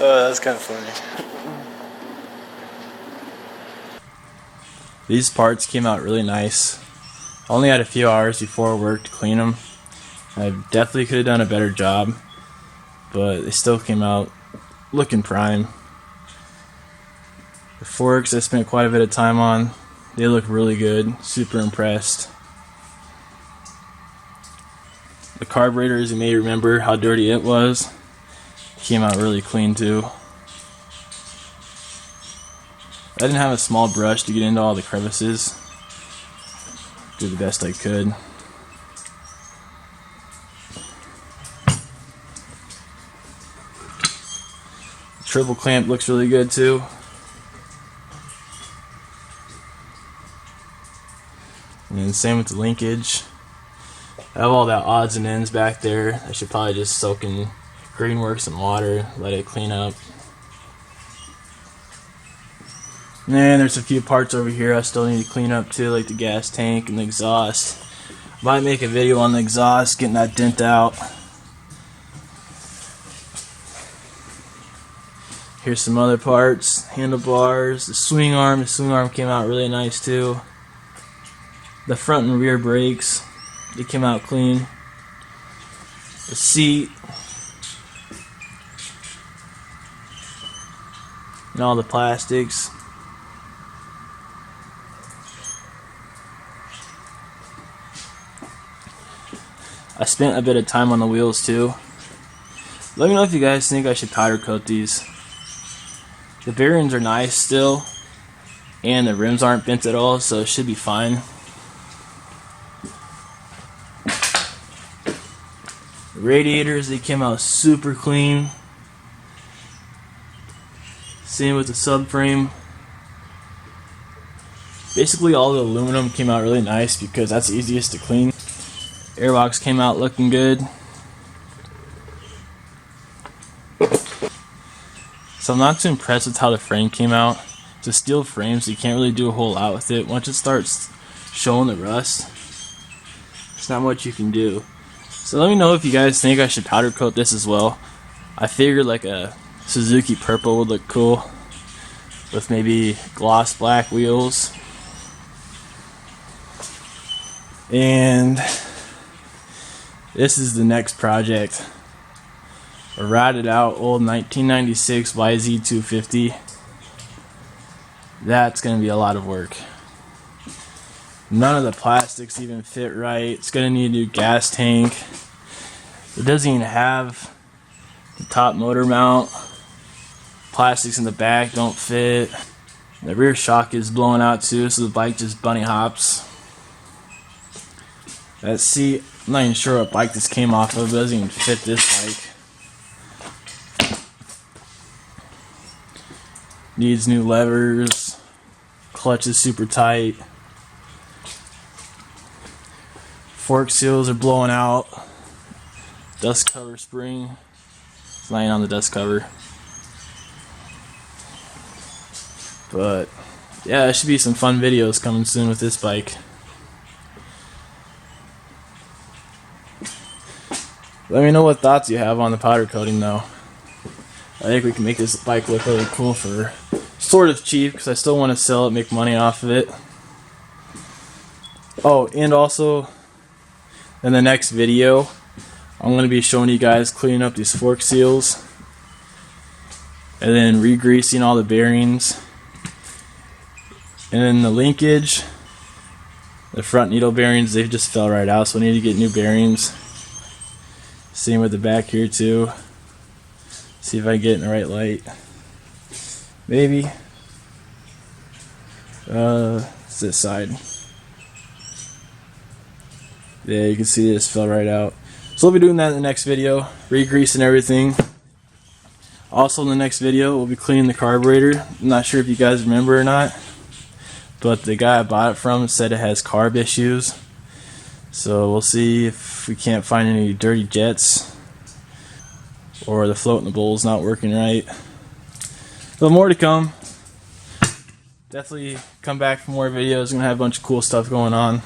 Oh, that's kind of funny. These parts came out really nice. I only had a few hours before work to clean them. I definitely could have done a better job, but they still came out looking prime. The forks I spent quite a bit of time on. They look really good. Super impressed. The carburetors, you may remember how dirty it was. Came out really clean too. I didn't have a small brush to get into all the crevices. Did the best I could. The triple clamp looks really good too. And then same with the linkage. I have all that odds and ends back there. I should probably just soak in Greenworks and water, let it clean up. And there's a few parts over here I still need to clean up too, like the gas tank and the exhaust. Might make a video on the exhaust, getting that dent out. Here's some other parts, handlebars, the swing arm. The swing arm came out really nice too. The front and rear brakes, they came out clean. The seat. And all the plastics. I spent a bit of time on the wheels too. Let me know if you guys think I should powder coat these. The bearings are nice still, and the rims aren't bent at all, so it should be fine. The radiators, they came out super clean. Same with the subframe. Basically all the aluminum came out really nice because that's the easiest to clean. Airbox came out looking good. So I'm not too impressed with how the frame came out. It's a steel frame, so you can't really do a whole lot with it. Once it starts showing the rust, there's not much you can do. So let me know if you guys think I should powder coat this as well. I figured like a Suzuki purple would look cool with maybe gloss black wheels. And this is the next project. A ratted out old 1996 YZ250. That's going to be a lot of work. None of the plastics even fit right. It's going to need a new gas tank. It doesn't even have the top motor mount. Plastics in the back don't fit. The rear shock is blowing out too, so the bike just bunny hops. That seat, I'm not even sure what bike this came off of. It doesn't even fit this bike. Needs new levers. Clutch is super tight. Fork seals are blowing out. Dust cover spring is laying on the dust cover. But yeah, there should be some fun videos coming soon with this bike. Let me know what thoughts you have on the powder coating though. I think we can make this bike look really cool for sort of cheap, because I still want to sell it, make money off of it. Oh, and also in the next video I'm going to be showing you guys cleaning up these fork seals and then re-greasing all the bearings. And then the linkage, the front needle bearings, they just fell right out, so I need to get new bearings. Same with the back here too. See if I can get it in the right light. Maybe. It's this side. Yeah, you can see this fell right out. So we'll be doing that in the next video, re-greasing everything. Also in the next video, we'll be cleaning the carburetor. I'm not sure if you guys remember or not, but the guy I bought it from said it has carb issues. So we'll see if we can't find any dirty jets or the float in the bowl's not working right. But more to come. Definitely come back for more videos. I'm gonna have a bunch of cool stuff going on.